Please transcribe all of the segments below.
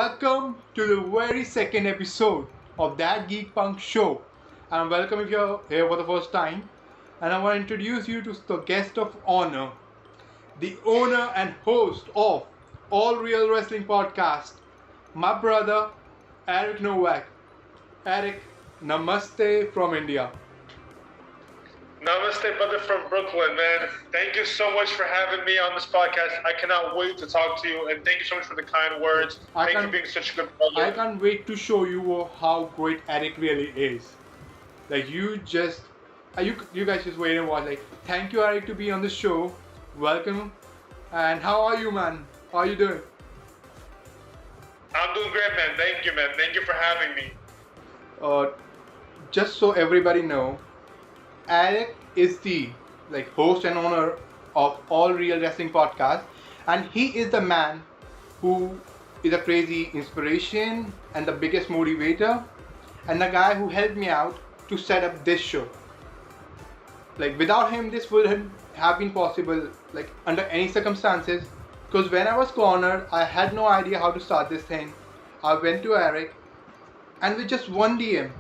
welcome to the very second episode of that Geek Punk show. And welcome if you're here for the first time. And I want to introduce you to the guest of honor, the owner and host of All Real Wrestling Podcast, my brother Eric Novak. Eric, namaste from India. Namaste, brother from Brooklyn, man. Thank you so much for having me on this podcast. I cannot wait to talk to you, and thank you so much for the kind words. Thank you for being such a good brother. I can't wait to show you how great Eric really is. Like you guys just wait and watch. Like, thank you, Eric, to be on the show. Welcome. And how are you, man? How are you doing? I'm doing great, man. Thank you, man. Thank you for having me. Just so everybody know, Eric is the host and owner of All Real Wrestling Podcast, and he is the man who is a crazy inspiration and the biggest motivator, and the guy who helped me out to set up this show. Like, without him, this wouldn't have been possible, under any circumstances, because when I was cornered, I had no idea how to start this thing. I went to Eric, and with just one DM,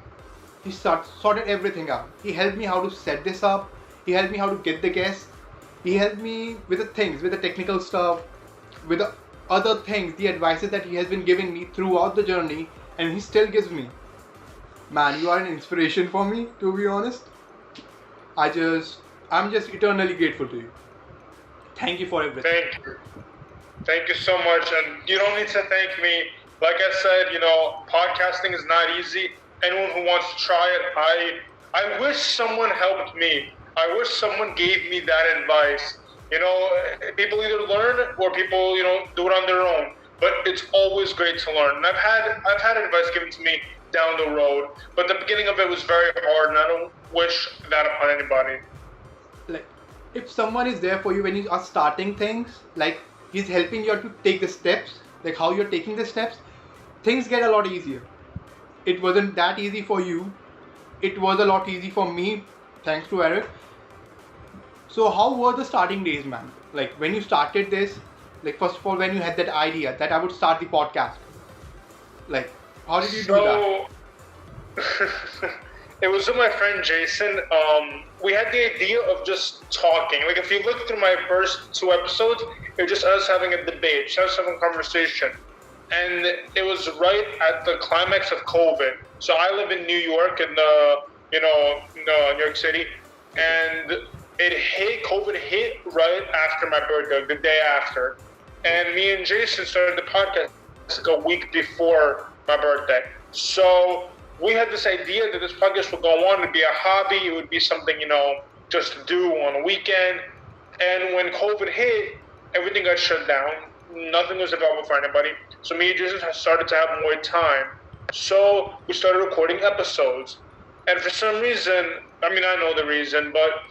he sorted everything out. He helped me how to set this up. He helped me how to get the guests. He helped me with the things, with the technical stuff, with the other things, the advices that he has been giving me throughout the journey, and he still gives me. Man, you are an inspiration for me, to be honest. I'm just eternally grateful to you. Thank you for everything. Thank you. Thank you so much, and you don't need to thank me. Like I said, podcasting is not easy. Anyone who wants to try it, I wish someone helped me. I wish someone gave me that advice. People either learn or people, do it on their own. But it's always great to learn. And I've had advice given to me down the road, but the beginning of it was very hard, and I don't wish that upon anybody. If someone is there for you when you are starting things, he's helping you to take the steps, how you're taking the steps, things get a lot easier. It wasn't that easy for you. It was a lot easy for me, thanks to Eric. So how were the starting days, man? When you started this, first of all, when you had that idea that I would start the podcast, how did you do that? It was with my friend Jason. We had the idea of just talking. If you look through my first 2 episodes, it was just us having a debate, just us having a conversation. And it was right at the climax of COVID. So I live in New York, in New York City, and COVID hit right after my birthday, the day after. And me and Jason started the podcast a week before my birthday. So we had this idea that this podcast would go on, it'd be a hobby, it would be something, just to do on a weekend. And when COVID hit, everything got shut down. Nothing was available for anybody. So me and Jason started to have more time. So we started recording episodes. And for some reason, I know the reason, but,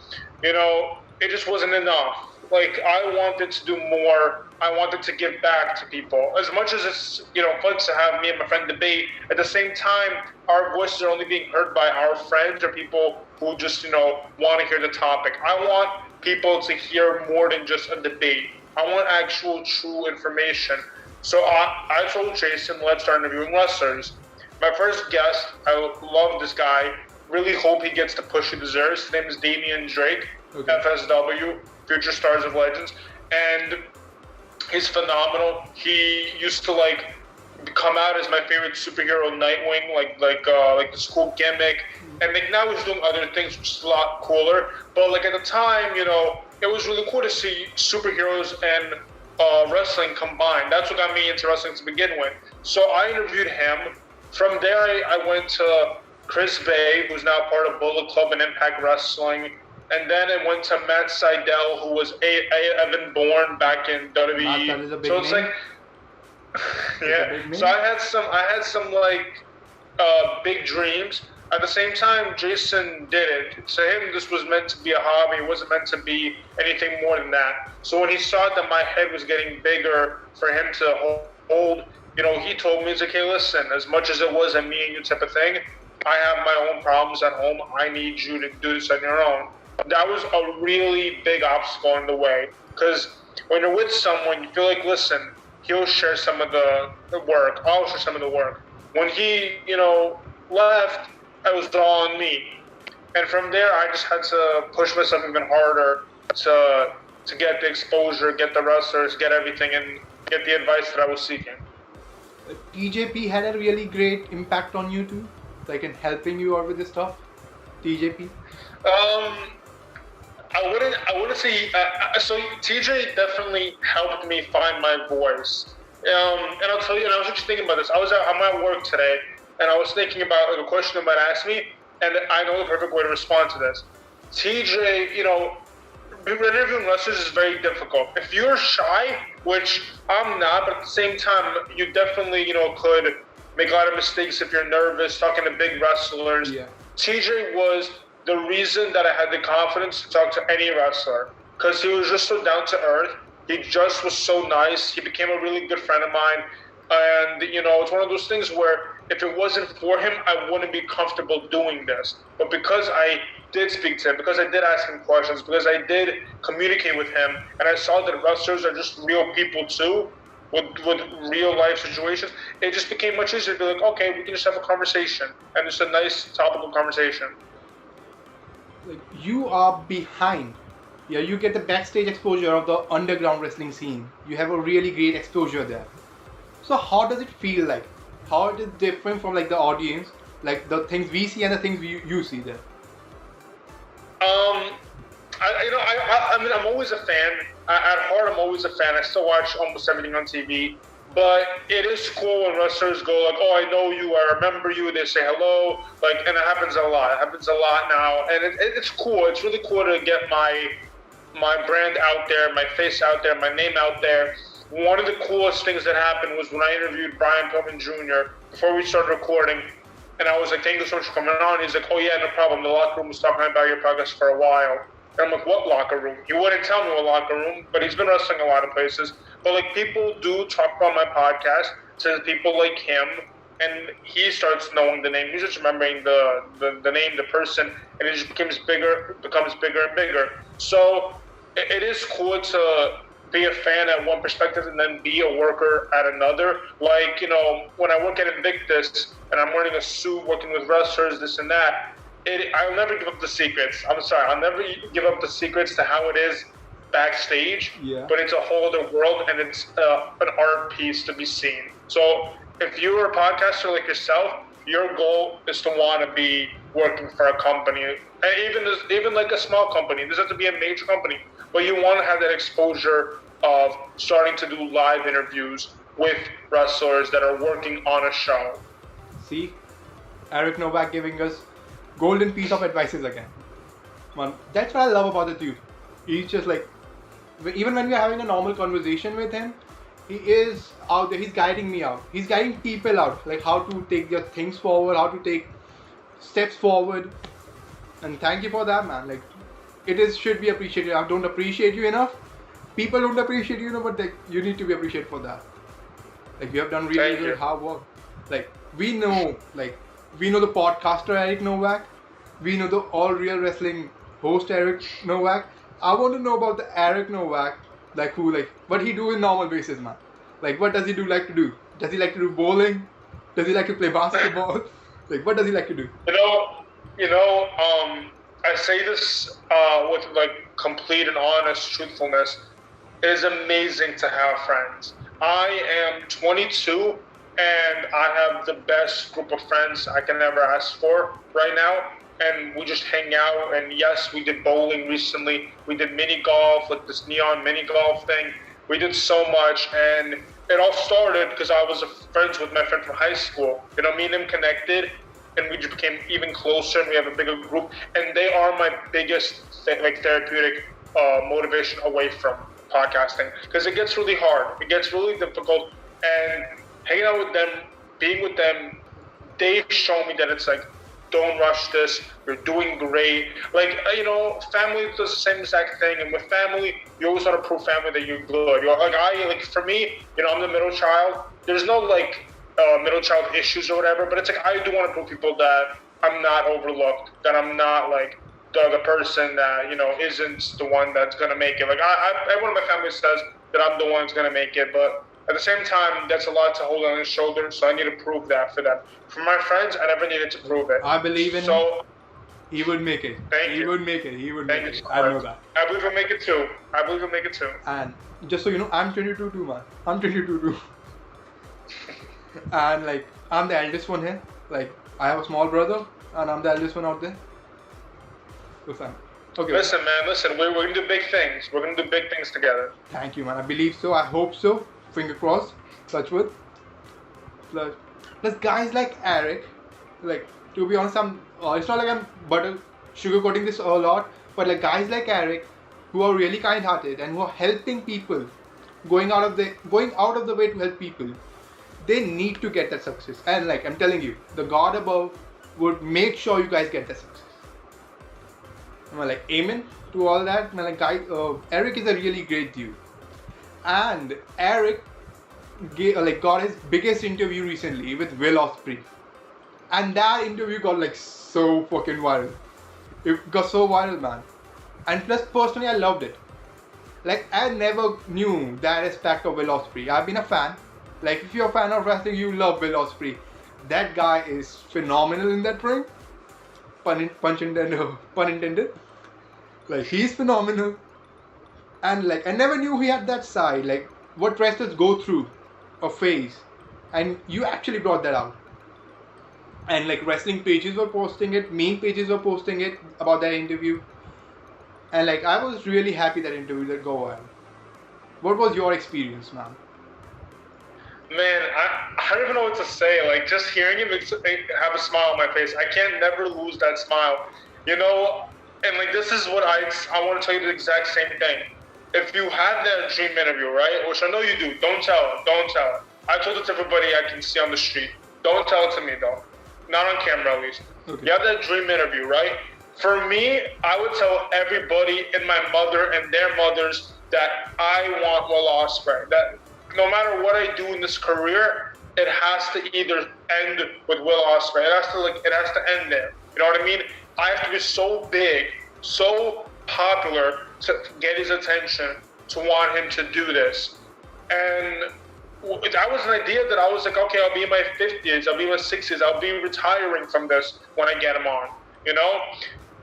it just wasn't enough. I wanted to do more. I wanted to give back to people. As much as it's, fun to have me and my friend debate, at the same time, our voices are only being heard by our friends or people who just, want to hear the topic. I want people to hear more than just a debate. I want actual, true information. So I told Jason, let's start interviewing wrestlers. My first guest, I love this guy. Really hope he gets the push he deserves. His name is Damian Drake, okay. FSW, Future Stars of Legends. And he's phenomenal. He used to come out as my favorite superhero, Nightwing, like the school gimmick. And now he's doing other things, which is a lot cooler. But at the time, it was really cool to see superheroes and wrestling combined. That's what got me into wrestling to begin with. So I interviewed him. From there, I went to Chris Bay, who's now part of Bullet Club and Impact Wrestling. And then I went to Matt Seidel, who was Evan Bourne back in WWE. So it's name. Yeah. So I had some big dreams. At the same time, Jason did it. To him, this was meant to be a hobby. It wasn't meant to be anything more than that. So when he saw that my head was getting bigger for him to hold, he told me, he's like, hey, listen, as much as it was a me and you type of thing, I have my own problems at home. I need you to do this on your own. That was a really big obstacle in the way. Because when you're with someone, you feel like, listen, he'll share some of the work. I'll share some of the work. When he, left, it was all on me. And from there, I just had to push myself even harder to get the exposure, get the wrestlers, get everything, and get the advice that I was seeking. TJP had a really great impact on you too, like in helping you out with this stuff. TJP. I wouldn't say. So TJ definitely helped me find my voice. And I'll tell you, and I was just thinking about this. I'm at work today, and I was thinking about like a question they might ask me, and I know the perfect way to respond to this. TJ, interviewing wrestlers is very difficult. If you're shy, which I'm not, but at the same time, you definitely, could make a lot of mistakes if you're nervous talking to big wrestlers. Yeah. TJ was the reason that I had the confidence to talk to any wrestler, because he was just so down to earth. He just was so nice. He became a really good friend of mine. And, it's one of those things where if it wasn't for him, I wouldn't be comfortable doing this. But because I did speak to him, because I did ask him questions, because I did communicate with him, and I saw that wrestlers are just real people too, with real life situations, it just became much easier to be like, okay, we can just have a conversation. And it's a nice topical conversation. Like you are behind. Yeah, you get the backstage exposure of the underground wrestling scene. You have a really great exposure there. So how does it feel like? How it is different from like the audience, like the things we see and the things you see there? I'm always a fan. At heart, I'm always a fan. I still watch almost everything on TV. But it is cool when wrestlers go like, oh, I know you, I remember you. They say hello, and it happens a lot. It happens a lot now, and it's cool. It's really cool to get my brand out there, my face out there, my name out there. One of the coolest things that happened was when I interviewed Brian Pillman Jr. before we started recording, and I was like, thank you so much for coming on. He's like, oh yeah, no problem. The locker room was talking about your progress for a while. And I'm like, what locker room? He wouldn't tell me what locker room, but he's been wrestling a lot of places. But people do talk about my podcast to people like him, and he starts knowing the name. He's just remembering the name, the person, and it just becomes bigger and bigger. So it is cool to be a fan at one perspective and then be a worker at another. When I work at Invictus and I'm wearing a suit, working with wrestlers, this and that, I'll never give up the secrets. I'm sorry, I'll never give up the secrets to how it is backstage, yeah. But it's a whole other world, and it's an art piece to be seen. So if you're a podcaster like yourself, your goal is to want to be working for a company, and even like a small company. It doesn't have to be a major company, but you want to have that exposure of starting to do live interviews with wrestlers that are working on a show. See, Eric Novak giving us golden piece of advices again. Man, that's what I love about the dude. He's just like, even when we're having a normal conversation with him, he is out there, he's guiding me out. He's guiding people out, like how to take their things forward, how to take steps forward. And thank you for that, man. Should be appreciated. I don't appreciate you enough. People don't appreciate you enough, but you need to be appreciated for that. You have done really good hard work. We know the podcaster Eric Novak. We know the All Real Wrestling host Eric Novak. I want to know about the Eric Novak, what he do in normal basis, man. What does he like to do? Does he like to do bowling? Does he like to play basketball? What does he like to do? I say this with complete and honest truthfulness. It is amazing to have friends. I am 22 and I have the best group of friends I can ever ask for right now. And we just hang out, and yes, we did bowling recently. We did mini golf, this neon mini golf thing. We did so much, and it all started because I was friends with my friend from high school. Me and him connected, and we just became even closer, and we have a bigger group. And they are my biggest therapeutic motivation away from podcasting, because it gets really hard. It gets really difficult, and hanging out with them, being with them, they show me that it's don't rush this, you're doing great. Family does the same exact thing, and with family, you always want to prove family that you're good. For me, I'm the middle child. There's no middle child issues or whatever, but it's I do want to prove people that I'm not overlooked, that I'm not the person that isn't the one that's gonna make it. Everyone in my family says that I'm the one that's gonna make it, but At the same time, that's a lot to hold on his shoulders, so I need to prove that for them. For my friends, I never needed to prove it. I believe in him. So, He would make it. Thank He you. would make it. He would thank make you it. so I know much. that. I believe he'll make it too. I believe he'll make it too. And just so you know, I'm 22 too, man. I'm 22 too. And like, I'm the eldest one here. Like, I have a small brother, and I'm the eldest one out there. So fam. Okay. Listen, man, listen. We're gonna do big things. We're gonna do big things together. Thank you, man. I believe so. I hope so. Finger crossed. Touch wood. Plus, guys like Eric, like, to be honest, it's not like I'm sugarcoating this a lot, but like guys like Eric, who are really kind-hearted and who are helping people, going out of the way to help people, they need to get that success. And like I'm telling you, the God above would make sure you guys get that success. I'm like, amen to all that. I'm like, Eric is a really great dude, and Eric got his biggest interview recently with Will Ospreay, and that interview got like so fucking viral. It got so viral, man. And plus, personally, I loved it. Like, I never knew that aspect of Will Ospreay. I've been a fan. Like, if you're a fan of wrestling, you love Will Ospreay. That guy is phenomenal in that ring. Pun intended. Like, he's phenomenal. And like, I never knew he had that side. Like, what wrestlers go through a phase. And you actually brought that out. And like, wrestling pages were posting it, meme pages were posting it about that interview. And like, I was really happy that interview that go on. What was your experience, man? Man, I don't even know what to say. Like, just hearing him have a smile on my face, I can't never lose that smile. You know, and like, this is what I want to tell you the exact same thing. If you have that dream interview, right, which I know you do, don't tell it. I told it to everybody I can see on the street. Don't tell it to me, though. Not on camera, at least. Okay. You have that dream interview, right? For me, I would tell everybody and my mother and their mothers that I want Will Ospreay. That no matter what I do in this career, it has to either end with Will Ospreay. It has to end there. You know what I mean? I have to be so big, so popular to get his attention, to want him to do this. And that was an idea that I was like, okay, I'll be in my 50s, I'll be in my 60s, I'll be retiring from this when I get him on, you know?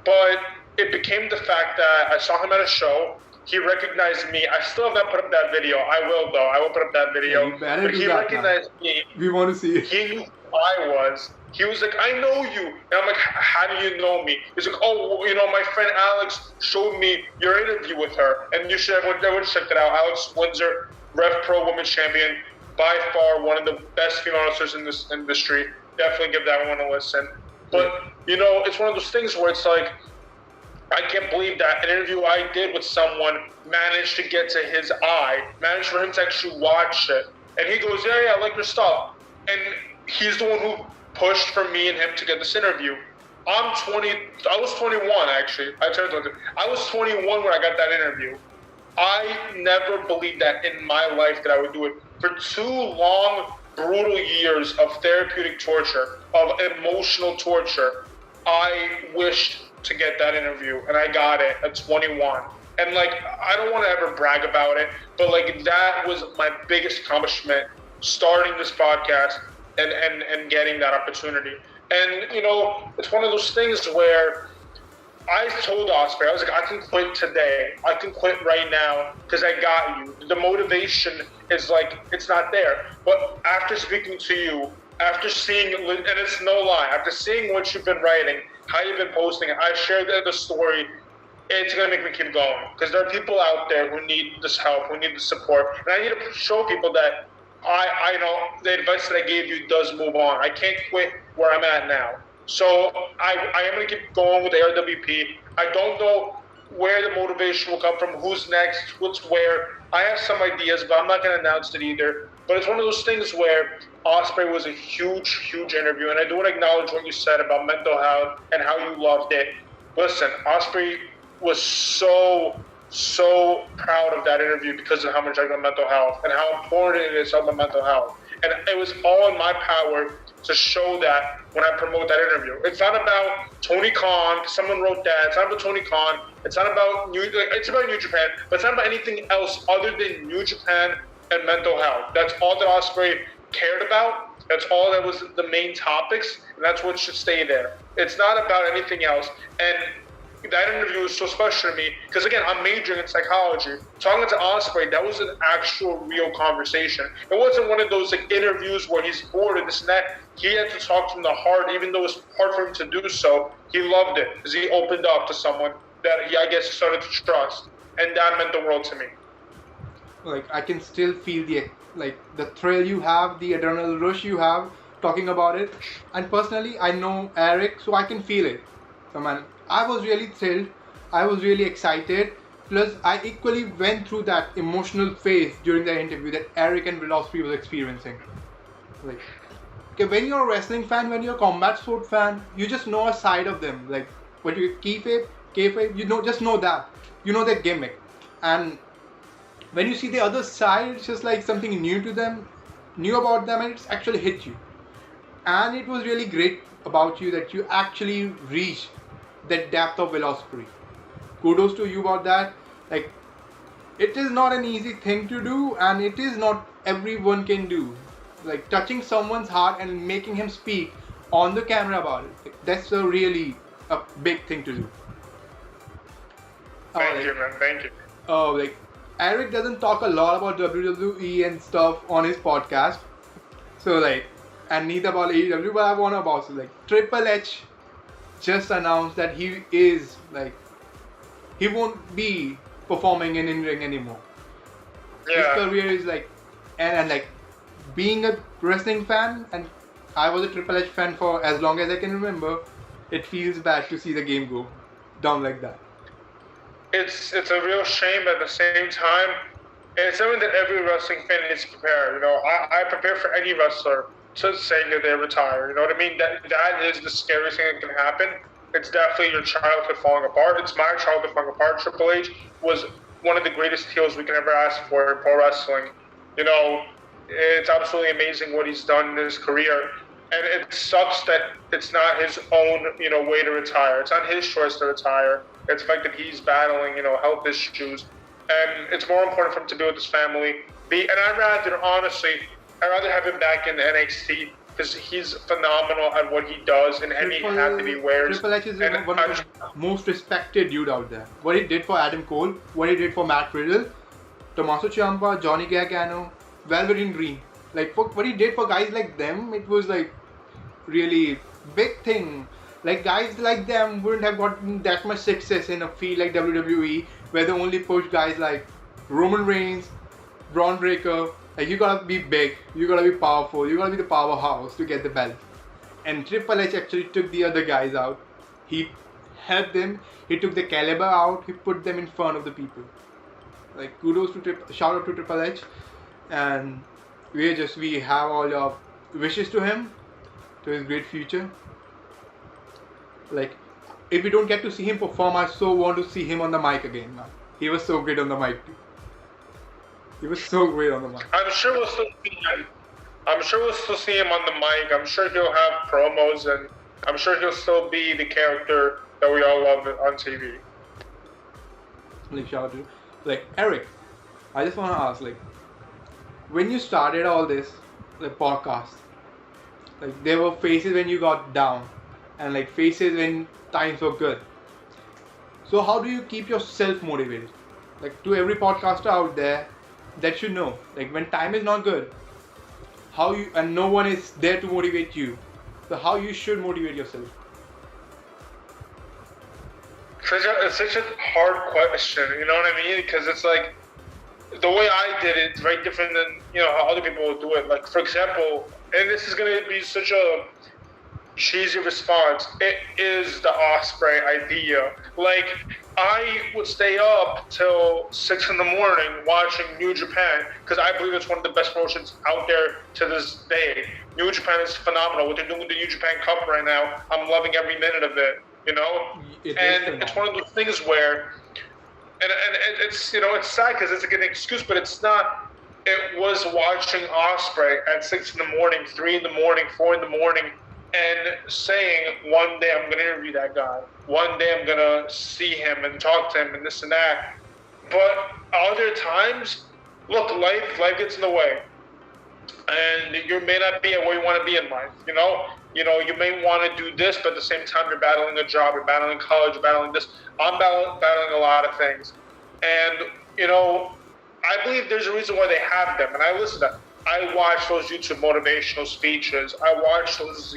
But it became the fact that I saw him at a show, he recognized me. I still have not put up that video. I will, though. I will put up that video. Yeah, but he recognized me. We want to see it. He knew who I was. He was like, I know you. And I'm like, how do you know me? He's like, oh, you know, my friend Alex showed me your interview with her. And you should have checked it out. Alex Windsor, Rev Pro Women's Champion. By far one of the best female wrestlers in this industry. Definitely give that one a listen. But, you know, it's one of those things where it's like, I can't believe that an interview I did with someone managed to get to his eye, managed for him to actually watch it. And he goes, yeah, I like your stuff. And he's the one who pushed for me and him to get this interview. I was 21 actually. I was 21 when I got that interview. I never believed that in my life that I would do it. For 2 long, brutal years of therapeutic torture, of emotional torture, I wished to get that interview, and I got it at 21. And like, I don't want to ever brag about it, but like, that was my biggest accomplishment, starting this podcast and getting that opportunity. And you know, it's one of those things where I told Ospreay, I was like, I can quit today. I can quit right now because I got you. The motivation is like, it's not there. But after speaking to you, after seeing, and it's no lie, after seeing what you've been writing, how you've been posting it, I shared the story, it's going to make me keep going. Because there are people out there who need this help, who need the support. And I need to show people that I know the advice that I gave you does move on. I can't quit where I'm at now. So I am going to keep going with ARWP. I don't know where the motivation will come from, who's next, what's where. I have some ideas, but I'm not going to announce it either. But it's one of those things where Ospreay was a huge, huge interview. And I do want to acknowledge what you said about mental health and how you loved it. Listen, Ospreay was so proud of that interview because of how much I got mental health and how important it is about mental health. And it was all in my power to show that when I promote that interview. It's not about Tony Khan, someone wrote that, it's not about Tony Khan, it's about New Japan, but it's not about anything else other than New Japan and mental health. That's all that Ospreay cared about. That's all that was the main topics, and that's what should stay there. It's not about anything else. And that interview was so special to me because, again, I'm majoring in psychology. Talking to Ospreay, that was an actual, real conversation. It wasn't one of those like interviews where he's bored and this and that. He had to talk from the heart, even though it was hard for him to do so. He loved it because he opened up to someone that he, I guess, started to trust, and that meant the world to me. Like, I can still feel the thrill you have, the adrenaline rush you have talking about it. And personally, I know Eric, so I can feel it. So man, I was really thrilled. I was really excited. Plus, I equally went through that emotional phase during the interview that Eric and Will Ospreay was experiencing. Like, okay, when you're a wrestling fan, when you're a combat sport fan, you just know a side of them. Like, what you kayfabe, you know, just know that. You know their gimmick. And when you see the other side, it's just like something new to them, new about them, and it's actually hit you. And it was really great about you that you actually reached that depth of Will Ospreay. Kudos to you about that. Like, it is not an easy thing to do, and it is not everyone can do. Like, touching someone's heart and making him speak on the camera about it. Like, that's a really a big thing to do. Thank you, man. Thank you. Oh, like, Eric doesn't talk a lot about WWE and stuff on his podcast. So, like, and neither about AEW, but I want to about so, like, Triple H just announced that he is, like, he won't be performing in in-ring anymore. Yeah. His career is like, and like, being a wrestling fan, and I was a Triple H fan for as long as I can remember, it feels bad to see the game go down like that. It's a real shame, but at the same time, it's something that every wrestling fan needs to prepare. You know, I prepare for any wrestler to say that they retire. You know what I mean? That is the scariest thing that can happen. It's definitely your childhood falling apart. It's my childhood falling apart. Triple H was one of the greatest heels we can ever ask for in pro wrestling. You know, it's absolutely amazing what he's done in his career. And it sucks that it's not his own, you know, way to retire. It's not his choice to retire. It's the fact that he's battling, you know, health issues. And it's more important for him to be with his family. And I'd rather have him back in the NXT because he's phenomenal at what he does and any hat that he wears. Triple H is one of the most respected dude out there. What he did for Adam Cole, what he did for Matt Riddle, Tommaso Ciampa, Johnny Gargano, Wolverine Green. Like, what he did for guys like them, it was like really big thing. Like, guys like them wouldn't have gotten that much success in a field like WWE, where they only push guys like Roman Reigns, Braun Breaker. Like, you gotta be big, you gotta be powerful, you gotta be the powerhouse to get the belt. And Triple H actually took the other guys out. He helped them, he took the caliber out, he put them in front of the people. Like, kudos to shout out to Triple H. And we have all your wishes to him, to his great future. Like, if we don't get to see him perform, I so want to see him on the mic again, man. He was so great on the mic too. He was so great on the mic. I'm sure we'll still see him. I'm sure we'll still see him on the mic. I'm sure he'll have promos, and I'm sure he'll still be the character that we all love on TV. Like, shout out to, like, Eric, I just want to ask, like, when you started all this, like, podcast, like, there were phases when you got down, and like phases when times were good. So how do you keep yourself motivated? Like, to every podcaster out there that should know, like, when time is not good, how you, and no one is there to motivate you, so how you should motivate yourself? It's such a hard question, you know what I mean? Because it's like, the way I did it is very different than, you know, how other people will do it. Like, for example, and this is going to be such a cheesy response, it is the Ospreay idea. Like, I would stay up till 6 in the morning watching New Japan because I believe it's one of the best promotions out there to this day. New Japan is phenomenal. What they're doing with the New Japan Cup right now, I'm loving every minute of it, you know? It's one of those things where, and it's, you know, it's sad because it's like an excuse, but it's not. It was watching Ospreay at 6 in the morning, 3 in the morning, 4 in the morning, and saying, one day I'm going to interview that guy. One day I'm going to see him and talk to him and this and that. But other times, look, life gets in the way, and you may not be at where you want to be in life. You may want to do this, but at the same time, you're battling a job, you're battling college, you're battling this. I'm battling a lot of things, and I believe there's a reason why they have them, and I listen to them. I watch those YouTube motivational speeches. I watch those,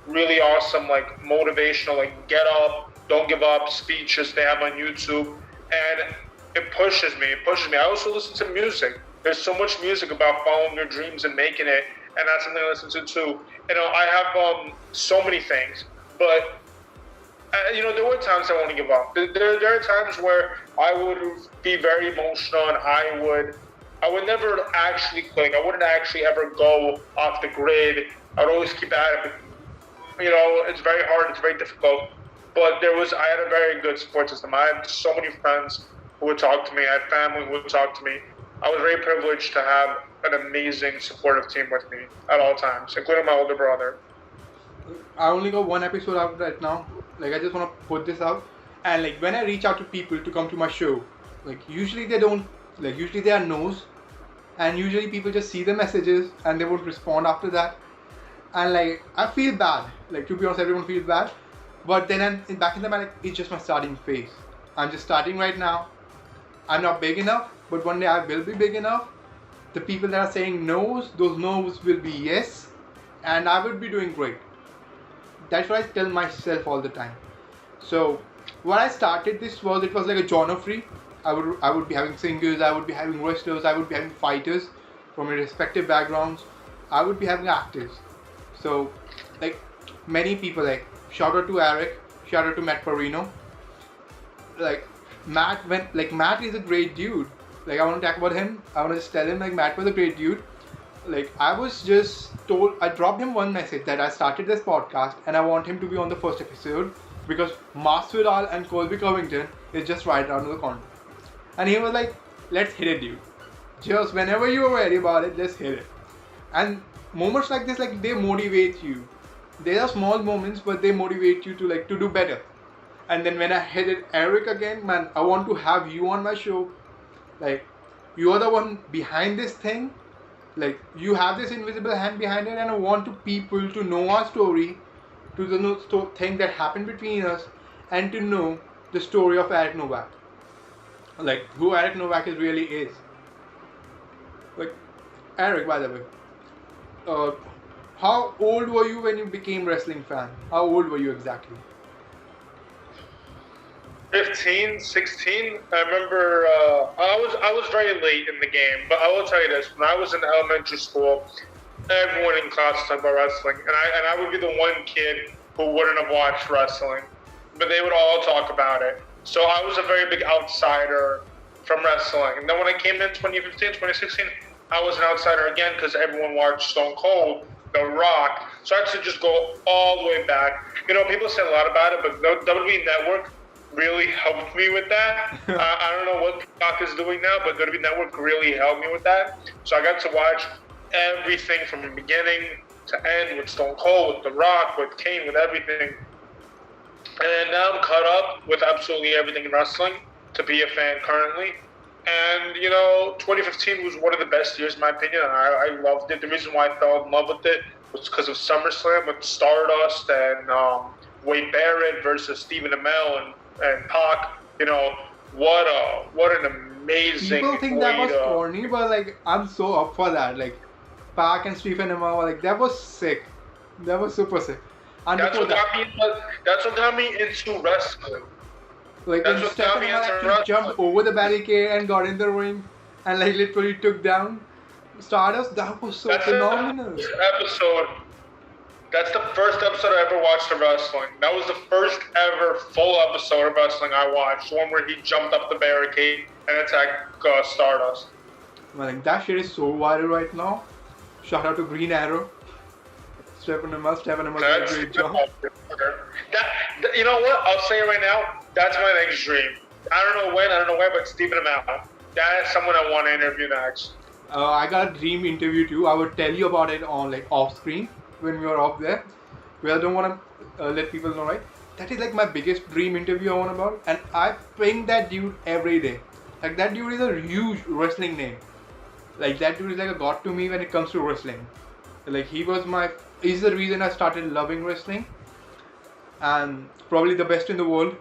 really awesome, like, motivational, like, get up, don't give up speeches they have on YouTube. And it pushes me. I also listen to music. There's so much music about following your dreams and making it, and that's something I listen to too. I have so many things, but there were times I want to give up. There are times where I would be very emotional, and I would never actually quit. I wouldn't actually ever go off the grid. I would always keep at it. It's very hard. It's very difficult. But I had a very good support system. I had so many friends who would talk to me. I had family who would talk to me. I was very privileged to have an amazing supportive team with me at all times, including my older brother. I only got one episode out right now. Like, I just want to put this out. And like, when I reach out to people to come to my show, like, usually they don't, like, usually they are no's. And usually people just see the messages and they won't respond after that. And like, I feel bad. Like, to be honest, everyone feels bad. But then back in the mind, like, it's just my starting phase. I'm just starting right now. I'm not big enough, but one day I will be big enough. The people that are saying no's, those no's will be yes. And I will be doing great. That's what I tell myself all the time. So, when I started this it was like a genre free. I would be having singers, I would be having wrestlers, I would be having fighters from their respective backgrounds. I would be having actors. So, like, many people, like, shout out to Eric, shout out to Matt Perino. Like, Matt is a great dude. Like, I want to talk about him. I want to just tell him, like, Matt was a great dude. Like, I was just told, I dropped him one message that I started this podcast and I want him to be on the first episode because Masvidal and Colby Covington is just right around the corner. And he was like, let's hit it, dude. Just whenever you are ready about it, just hit it. And moments like this, like, they motivate you. They are small moments, but they motivate you to do better. And then when I hit it, Eric again, man, I want to have you on my show. Like, you are the one behind this thing. Like, you have this invisible hand behind it, and I want people to know our story, to know thing that happened between us, and to know the story of Eric Novak. Like, who Eric Novak really is. Like, Eric, by the way, how old were you when you became wrestling fan? How old were you exactly? 15, 16. I remember I was very late in the game, but I will tell you this: when I was in elementary school, everyone in class talked about wrestling, and I would be the one kid who wouldn't have watched wrestling, but they would all talk about it. So I was a very big outsider from wrestling. And then when I came in 2015, 2016, I was an outsider again because everyone watched Stone Cold, The Rock. So I had to just go all the way back. People say a lot about it, but WWE Network really helped me with that. I don't know what Peacock is doing now, but WWE Network really helped me with that. So I got to watch everything from the beginning to end with Stone Cold, with The Rock, with Kane, with everything. And now I'm caught up with absolutely everything in wrestling to be a fan currently. And, 2015 was one of the best years in my opinion. I loved it. The reason why I fell in love with it was because of SummerSlam with Stardust and Wade Barrett versus Stephen Amell and Pac. What an amazing People think that was corny, but like, I'm so up for that. Like, Pac and Stephen Amell, like, that was sick. That was super sick. And that's what got me into wrestling. Like, when Stephen Amell actually jumped over the barricade and got in the ring and like literally took down Stardust, that was so phenomenal. That's the first episode I ever watched of wrestling. That was the first ever full episode of wrestling I watched. The one where he jumped up the barricade and attacked Stardust. Well, like, that shit is so viral right now. Shout out to Green Arrow. Stephen Amell did a great job. You know what? I'll say it right now. That's my next dream. I don't know when, I don't know where, but Stephen Amell. That is someone I want to interview next. I got a dream interview too. I would tell you about it on like off screen when we were up there. Well, I don't want to let people know, right? That is like my biggest dream interview I want about, and I ping that dude every day. Like, that dude is a huge wrestling name. Like that dude is like a god to me when it comes to wrestling. Like he's the reason I started loving wrestling, and probably the best in the world.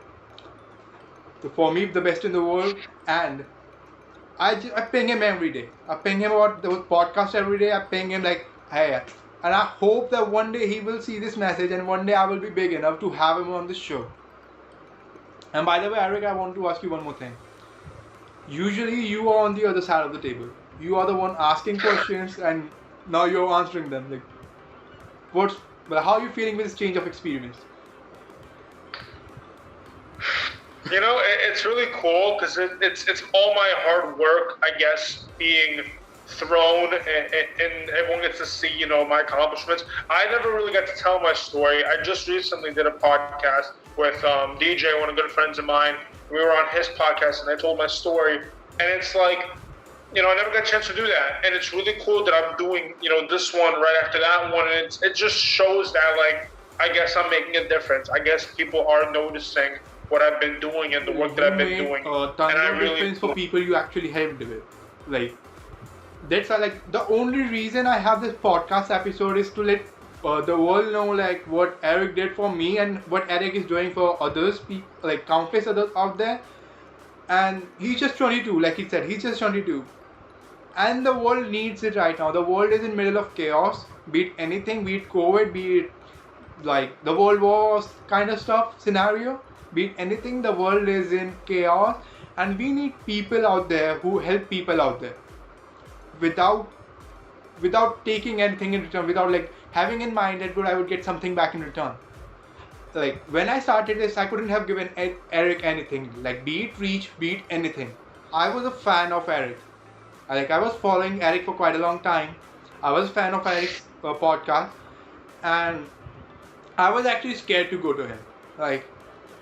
So for me, the best in the world, and I ping him every day. I ping him about the podcast every day. I ping him like, hey, and I hope that one day he will see this message, and one day I will be big enough to have him on the show. And by the way, Eric, I want to ask you one more thing. Usually, you are on the other side of the table. You are the one asking questions, and now you're answering them. Like, how are you feeling with this change of experience? You know, it's really cool because it's all my hard work, I guess, being thrown, and everyone gets to see, you know, my accomplishments. I never really got to tell my story. I just recently did a podcast with DJ, one of the good friends of mine. We were on his podcast, and I told my story. And it's like, you know, I never got a chance to do that. And it's really cool that I'm doing, you know, this one right after that one. And it just shows that, like, I guess I'm making a difference. I guess people are noticing what I've been doing and the work that I've been doing. Tons of difference for people you actually helped with. Like, that's like the only reason I have this podcast episode is to let the world know like what Eric did for me and what Eric is doing for others, like countless others out there. And he's just 22, like he said, he's just 22. And the world needs it right now. The world is in middle of chaos, be it anything, be it COVID, be it like the World War kind of stuff scenario, be it anything, the world is in chaos, and we need people out there who help people out there without taking anything in return, without like having in mind that I would get something back in return. Like when I started this, I couldn't have given Eric anything, like be it reach, be it anything. I was a fan of Eric. I was following Eric for quite a long time. I was a fan of Eric's podcast, and I was actually scared to go to him. I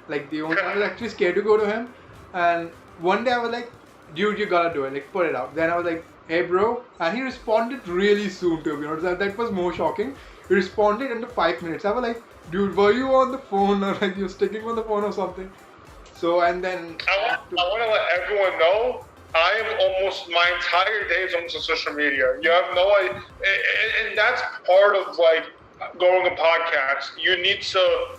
was actually scared to go to him, and one day I was like, dude, you gotta do it, like put it out. Then I was like, hey bro, and he responded really soon to me. You know, that was more shocking. He responded under 5 minutes. I was like, dude, were you on the phone or like you're sticking on the phone or something? So and then I want to let everyone know I am almost my entire days on social media. You have no idea, and that's part of like growing a podcast. You need to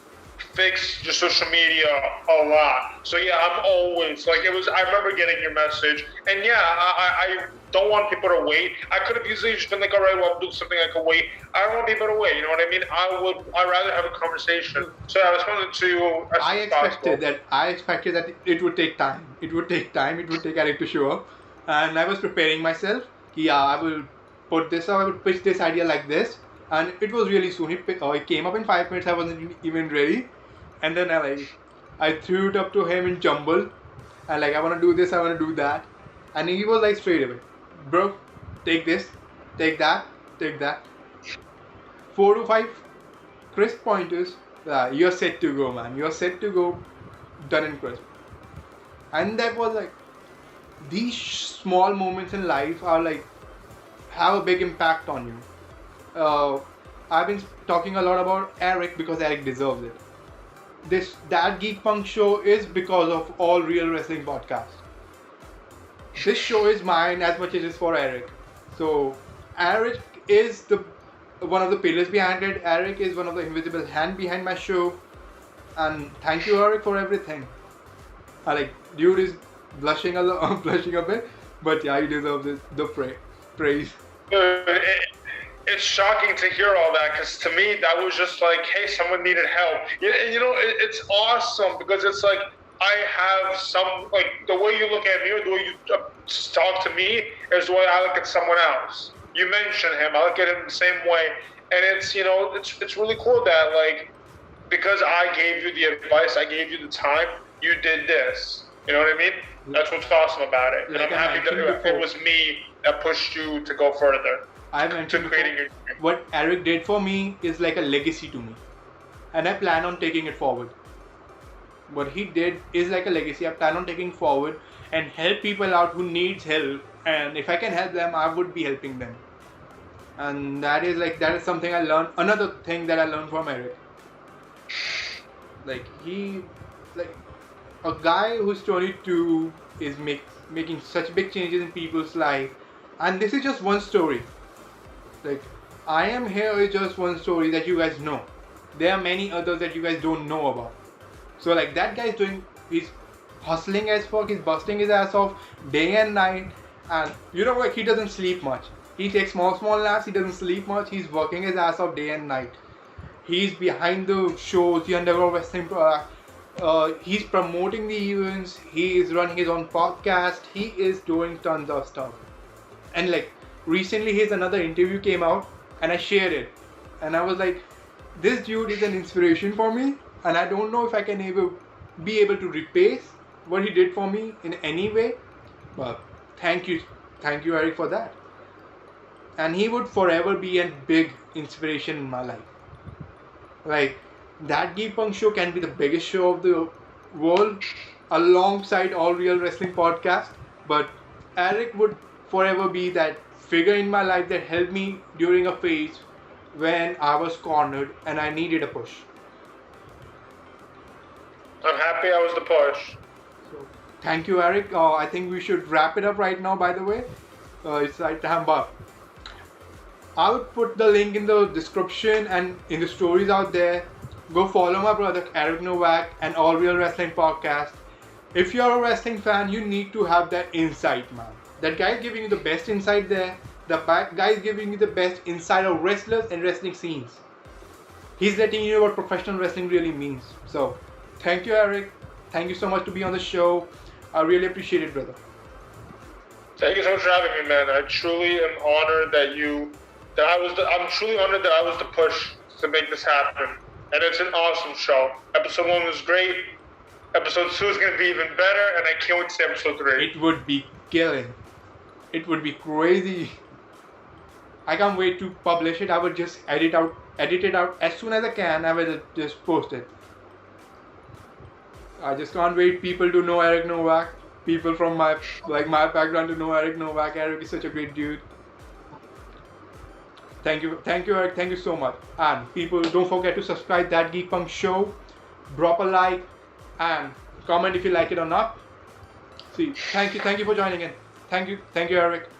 fix your social media a lot. So yeah, I'm always like I remember getting your message, and yeah, I don't want people to wait. I could have easily just been like, all right, well, I'll do something I can wait. I don't want people to wait. You know what I mean? I'd rather have a conversation. So I responded to you. I expected that it would take time. It would take Eric to show up, and I was preparing myself. Yeah, I will put this up. I would pitch this idea like this, and it was really soon. It came up in 5 minutes. I wasn't even ready, and then I threw it up to him in jumble, and like I want to do this, I want to do that, and he was like straight away, bro, take this, take that, take that. 4 to 5 crisp pointers. You're set to go, man. You're set to go, done and crisp. And that was like, these small moments in life are like have a big impact on you. I've been talking a lot about Eric because Eric deserves it. That Geek Punk show is because of All Real Wrestling podcast. This show is mine as much as it is for Eric. So Eric is one of the pillars behind it. Eric is one of the invisible hand behind my show. And thank you, Eric, for everything. Dude is blushing a bit, but yeah, he deserves the praise. It's shocking to hear all that, because to me that was just like, hey, someone needed help. And you know, it's awesome because it's like I have some, like the way you look at me or the way you talk to me is the way I look at someone else. You mention him, I look at him the same way, and it's, you know, it's really cool that like because I gave you the advice, I gave you the time, you did this. You know what I mean? That's what's awesome about it. And I'm happy that it was me that pushed you to go further. I mentioned what Eric did for me is like a legacy to me, and I plan on taking it forward. What he did is like a legacy. I plan on taking forward and help people out who needs help, and if I can help them, I would be helping them. And that is something I learned. Another thing that I learned from Eric, a guy who's 22 is making such big changes in people's life. And this is just one story. Like, I am here with just one story that you guys know. There are many others that you guys don't know about. So like that guy is he's hustling as fuck, he's busting his ass off day and night, and you know like he doesn't sleep much. He takes small naps, he doesn't sleep much, he's working his ass off day and night. He's behind the shows, the underground wrestling he's promoting the events, he is running his own podcast, he is doing tons of stuff. And like recently his another interview came out and I shared it. And I was like, this dude is an inspiration for me, and I don't know if I can be able to repay what he did for me in any way. But thank you Eric for that. And he would forever be a big inspiration in my life. Like, that Geek Punk show can be the biggest show of the world alongside All Real Wrestling podcast, but Eric would forever be that figure in my life that helped me during a phase when I was cornered and I needed a push. I'm happy I was the push. So, thank you, Eric. I think we should wrap it up right now, by the way. It's right time, but I would put the link in the description and in the stories out there. Go follow my brother Eric Novak and All Real Wrestling podcast. If you're a wrestling fan, you need to have that insight, man. That guy is giving you the best insight there. The guy is giving you the best insight of wrestlers and wrestling scenes. He's letting you know what professional wrestling really means. So, thank you, Eric. Thank you so much to be on the show. I really appreciate it, brother. Thank you so much for having me, man. I truly am honored I'm truly honored that I was the push to make this happen. And it's an awesome show. Episode 1 was great. Episode 2 is going to be even better, and I can't wait to see episode 3. It would be killing. It would be crazy. I can't wait to publish it. I would just edit it out as soon as I can. I will just post it. I just can't wait people to know Eric Novak. People from my background to know Eric Novak. Eric is such a great dude. Thank you Eric, thank you so much. And people, don't forget to subscribe That Geek Punk show, drop a like and comment if you like it or not. See, thank you for joining in. Thank you Eric.